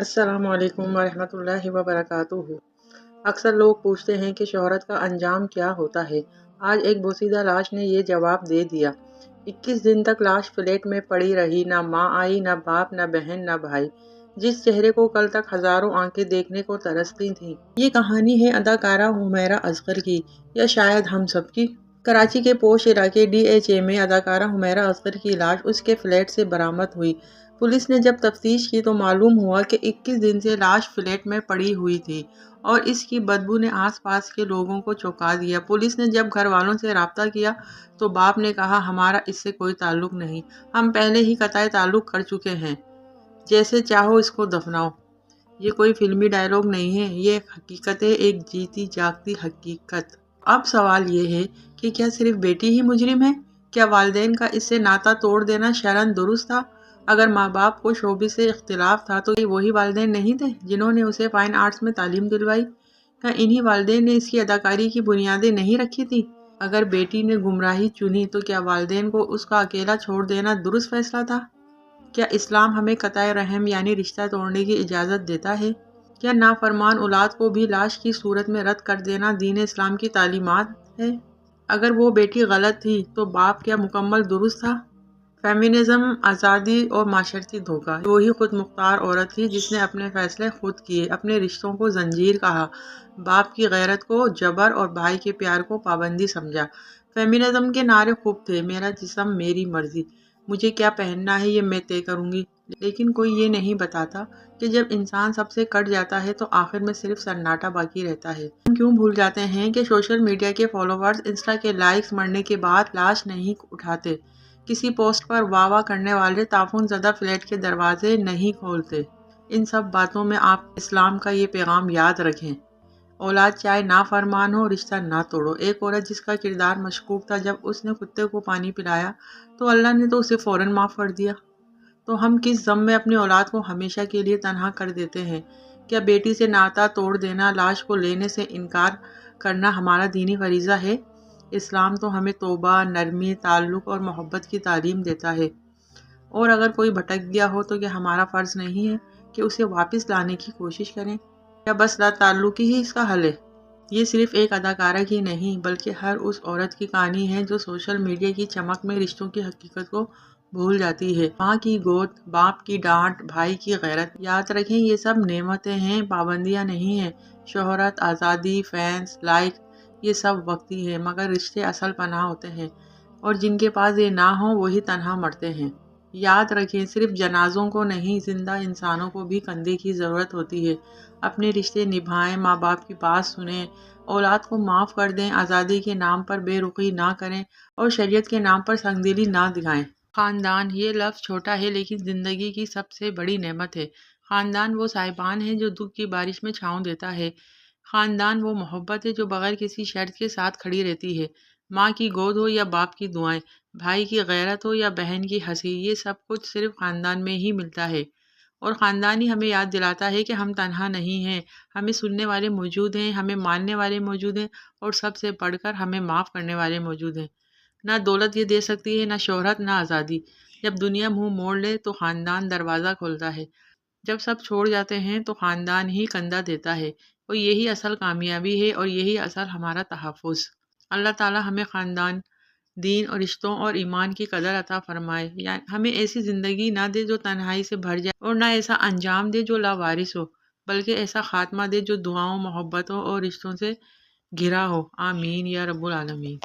अस्सलाम वालेकुम वरहमतुल्लाहि वबरकातुहू। अक्सर लोग पूछते हैं कि शोहरत का अंजाम क्या होता है। आज एक बोसीदा लाश ने ये जवाब दे दिया। 21 दिन तक लाश फ्लैट में पड़ी रही, ना माँ आई, ना बाप, ना बहन, ना भाई, जिस चेहरे को कल तक हजारों आंखें देखने को तरसती थीं। ये कहानी है अदाकारा हुमैरा असगर की, या शायद हम सब की। कराची के पोश इलाके DHA में अदाकारा हुमैरा असगर की लाश उसके फ्लैट से बरामद हुई। पुलिस ने जब तफ्तीश की तो मालूम हुआ कि 21 दिन से लाश फ्लैट में पड़ी हुई थी और इसकी बदबू ने आसपास के लोगों को चौंका दिया। पुलिस ने जब घर वालों से राब्ता किया तो बाप ने कहा, हमारा इससे कोई ताल्लुक नहीं, हम पहले ही कतई ताल्लुक कर चुके हैं, जैसे चाहो इसको दफनाओ। ये कोई फिल्मी डायलॉग नहीं है, ये हकीकत है, एक जीती जागती हकीकत। अब सवाल ये है कि क्या सिर्फ बेटी ही मुजरिम है? क्या वालिदैन का इससे नाता तोड़ देना शरअन दुरुस्त था? अगर माँ बाप को शोबे से इख्तिलाफ था तो वही वालिदैन नहीं थे जिन्होंने उसे फाइन आर्ट्स में तालीम दिलवाई? क्या इन्हीं वालिदैन ने इसकी अदाकारी की बुनियादें नहीं रखी थी? अगर बेटी ने गुमराही चुनी तो क्या वालिदैन को उसका अकेला छोड़ देना दुरुस्त फैसला था? क्या इस्लाम हमें कतई रहम यानी रिश्ता तोड़ने की इजाज़त देता है? क्या नाफरमान औलाद को भी लाश की सूरत में रद्द कर देना दीन इस्लाम की तालीमात है? अगर वो बेटी गलत थी तो बाप क्या मुकम्मल दुरुस्त था? फेमिनिज्म, आज़ादी और माशरती धोखा। वो ही खुद मुख्तार औरत थी जिसने अपने फैसले खुद किए, अपने रिश्तों को जंजीर कहा, बाप की गैरत को जबर और भाई के प्यार को पाबंदी समझा। फेमिनिज्म के नारे खूब थे, मेरा जिस्म मेरी मर्जी, मुझे क्या पहनना है ये मैं तय करूंगी। लेकिन कोई ये नहीं बताता कि जब इंसान सबसे कट जाता है तो आखिर में सिर्फ सन्नाटा बाकी रहता है। हम क्यों भूल जाते हैं कि सोशल मीडिया के फॉलोवर्स इंस्टा के लाइक्स मरने के बाद लाश नहीं उठाते, किसी पोस्ट पर वाह वाह करने वाले ताफून ज़दा फ्लैट के दरवाजे नहीं खोलते। इन सब बातों में आप इस्लाम का ये पैगाम याद रखें, औलाद चाहे नाफरमान हो, रिश्ता ना तोड़ो। एक औरत जिसका किरदार मशकूक था, जब उसने कुत्ते को पानी पिलाया तो अल्लाह ने तो उसे फौरन माफ़ कर दिया। तो हम किस ज़म में अपनी औलाद को हमेशा के लिए तनहा कर देते हैं? क्या बेटी से नाता तोड़ देना, लाश को लेने से इनकार करना हमारा दीनी फरीज़ा है? इस्लाम तो हमें तौबा, नरमी, ताल्लुक़ और मोहब्बत की तालीम देता है। और अगर कोई भटक गया हो तो क्या हमारा फ़र्ज़ नहीं है कि उसे वापस लाने की कोशिश करें? क्या बस ताल्लुक़ ही इसका हल है? ये सिर्फ एक अदाकारा की नहीं बल्कि हर उस औरत की कहानी है जो सोशल मीडिया की चमक में रिश्तों की हकीकत को भूल जाती है। माँ की गोद, बाप की डांट, भाई की गैरत। याद रखें, ये सब नेमतें हैं, पाबंदियाँ नहीं हैं। शोहरत, आज़ादी, फैंस, लाइक, ये सब वक्ती है, मगर रिश्ते असल पनाह होते हैं, और जिनके पास ये ना हो वही तन्हा मरते हैं। याद रखें, सिर्फ जनाजों को नहीं, जिंदा इंसानों को भी कंधे की ज़रूरत होती है। अपने रिश्ते निभाएं, माँ बाप की बात सुनें, औलाद को माफ़ कर दें, आज़ादी के नाम पर बेरुखी ना करें और शरीयत के नाम पर संगदिली ना दिखाएं। ख़ानदान, ये लफ्ज़ छोटा है लेकिन ज़िंदगी की सबसे बड़ी नेमत है। ख़ानदान वो साहिबान है जो दुख की बारिश में छाँव देता है। ख़ानदान वो मोहब्बत है जो बग़ैर किसी शर्त के साथ खड़ी रहती है। माँ की गोद हो या बाप की दुआएं, भाई की गैरत हो या बहन की हंसी, ये सब कुछ सिर्फ ख़ानदान में ही मिलता है। और ख़ानदान ही हमें याद दिलाता है कि हम तन्हा नहीं हैं, हमें सुनने वाले मौजूद हैं, हमें मानने वाले मौजूद हैं, और सबसे बढ़कर हमें माफ़ करने वाले मौजूद हैं। ना दौलत ये दे सकती है, ना शोहरत, ना आज़ादी। जब दुनिया मुंह मोड़ ले तो ख़ानदान दरवाज़ा खोलता है, जब सब छोड़ जाते हैं तो ख़ानदान ही कंधा देता है। और यही असल कामयाबी है और यही असल हमारा तहफ़्फ़ुज़। अल्लाह ताला हमें ख़ानदान, दीन और रिश्तों और ईमान की कदर अता फरमाए। या हमें ऐसी ज़िंदगी ना दे जो तन्हाई से भर जाए, और ना ऐसा अंजाम दे जो लावारिस हो, बल्कि ऐसा ख़ात्मा दे जो दुआओं, मोहब्बतों और रिश्तों से घिरा हो। आमीन या रब्बुल आलमीन।